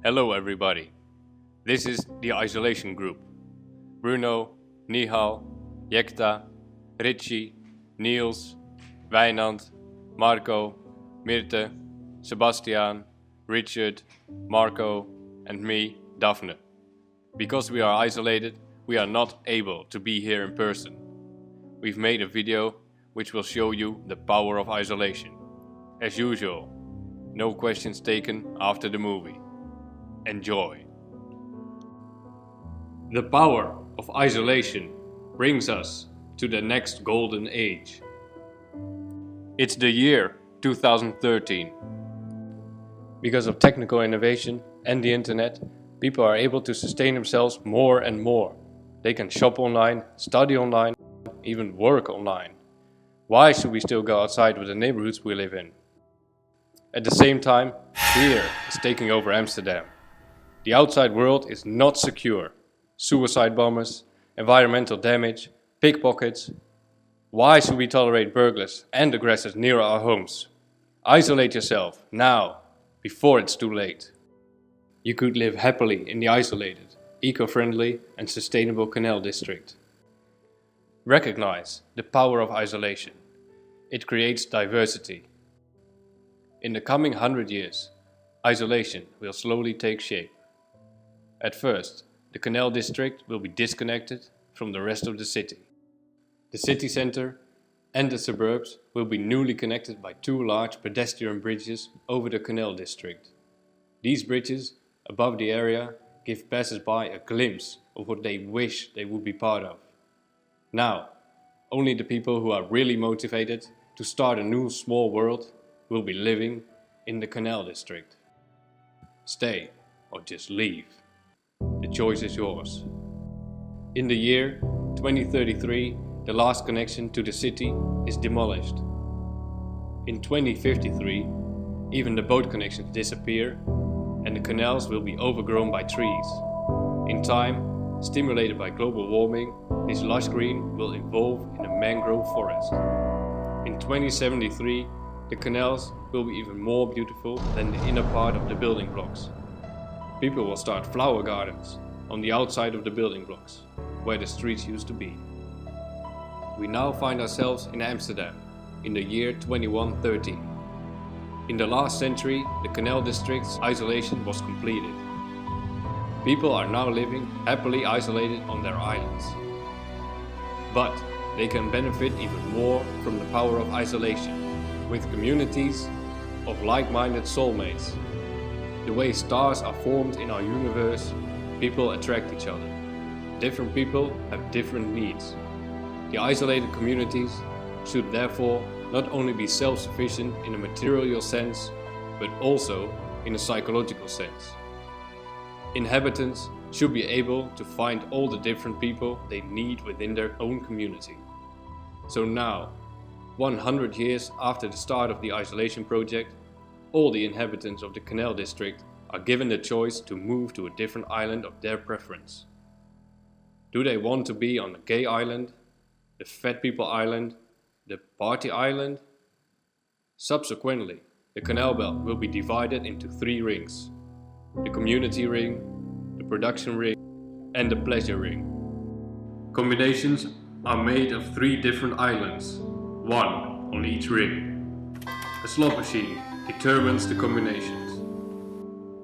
Hello everybody, this is the Isolation Group. Bruno, Nihal, Jekta, Richie, Niels, Wijnand, Marco, Mirte, Sebastian, Richard, Marco and me, Daphne. Because we are isolated, we are not able to be here in person. We've made a video which will show you the power of isolation. As usual, no questions taken after the movie. Enjoy. The power of isolation brings us to the next golden age. It's the year 2013. Because of technical innovation and the internet, people are able to sustain themselves more and more. They can shop online, study online, even work online. Why should we still go outside with the neighborhoods we live in? At the same time, fear is taking over Amsterdam. The outside world is not secure. Suicide bombers, environmental damage, pickpockets. Why should we tolerate burglars and aggressors near our homes? Isolate yourself now, before it's too late. You could live happily in the isolated, eco-friendly and sustainable canal district. Recognize the power of isolation. It creates diversity. In the coming 100 years, isolation will slowly take shape. At first, the canal district will be disconnected from the rest of the city. The city center and the suburbs will be newly connected by two large pedestrian bridges over the canal district. These bridges above the area give passers-by a glimpse of what they wish they would be part of. Now, only the people who are really motivated to start a new small world will be living in the canal district. Stay or just leave. The choice is yours. In the year 2033, the last connection to the city is demolished. In 2053, even the boat connections disappear and the canals will be overgrown by trees. In time, stimulated by global warming, this lush green will evolve in a mangrove forest. In 2073, the canals will be even more beautiful than the inner part of the building blocks. People will start flower gardens on the outside of the building blocks, where the streets used to be. We now find ourselves in Amsterdam, in the year 2113. In the last century, the canal district's isolation was completed. People are now living happily isolated on their islands. But they can benefit even more from the power of isolation, with communities of like-minded soulmates. The way stars are formed in our universe, people attract each other. Different people have different needs. The isolated communities should therefore not only be self-sufficient in a material sense, but also in a psychological sense. Inhabitants should be able to find all the different people they need within their own community. So now, 100 years after the start of the isolation project, all the inhabitants of the canal district are given the choice to move to a different island of their preference. Do they want to be on the gay island, the fat people island, the party island? Subsequently, the canal belt will be divided into 3 rings: the community ring, the production ring, and the pleasure ring. Combinations are made of 3 different islands, 1 on each ring. A slot machine determines the combinations.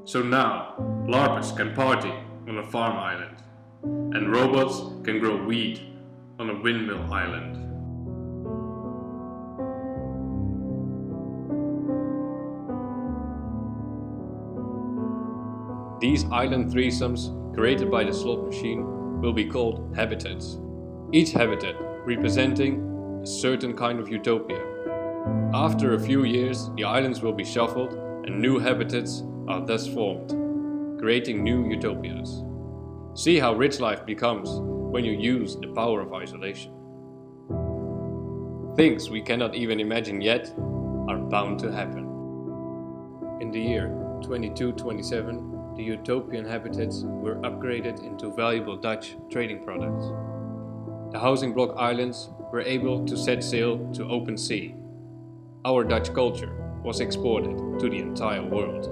So now, LARPers can party on a farm island, and robots can grow weed on a windmill island. These island threesomes created by the slot machine will be called habitats. Each habitat representing a certain kind of utopia. After a few years, the islands will be shuffled and new habitats are thus formed, creating new utopias. See how rich life becomes when you use the power of isolation. Things we cannot even imagine yet are bound to happen. In the year 2227, the utopian habitats were upgraded into valuable Dutch trading products. The housing block islands were able to set sail to open sea. Our Dutch culture was exported to the entire world.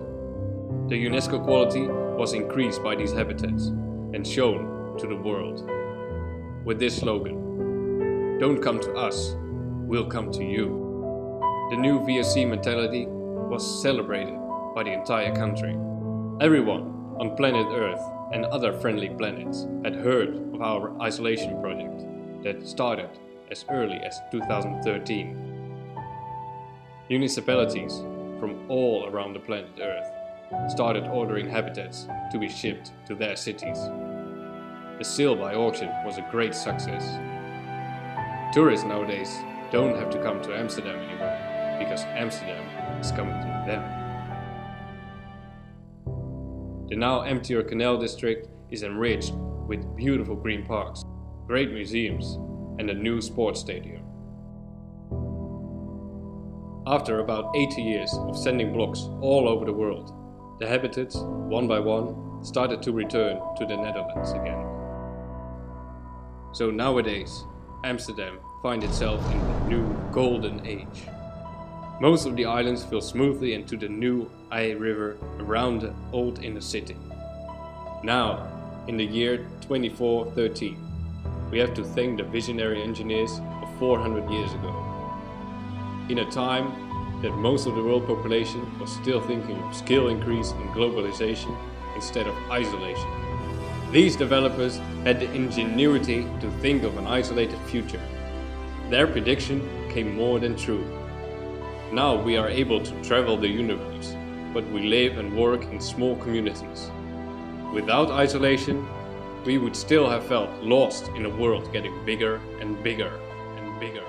The UNESCO quality was increased by these habitats and shown to the world with this slogan: "Don't come to us, we'll come to you." The new VOC mentality was celebrated by the entire country. Everyone on planet Earth and other friendly planets had heard of our isolation project that started as early as 2013. Municipalities from all around the planet Earth started ordering habitats to be shipped to their cities. The sale by auction was a great success. Tourists nowadays don't have to come to Amsterdam anymore, because Amsterdam is coming to them. The now emptier canal district is enriched with beautiful green parks, great museums and a new sports stadium. After about 80 years of sending blocks all over the world, the habitats, one by one, started to return to the Netherlands again. So nowadays, Amsterdam finds itself in the new golden age. Most of the islands fill smoothly into the new IJ River around the old inner city. Now, in the year 2413, we have to thank the visionary engineers of 400 years ago. In a time that most of the world population was still thinking of skill increase and globalization instead of isolation. These developers had the ingenuity to think of an isolated future. Their prediction came more than true. Now we are able to travel the universe, but we live and work in small communities. Without isolation, we would still have felt lost in a world getting bigger and bigger and bigger.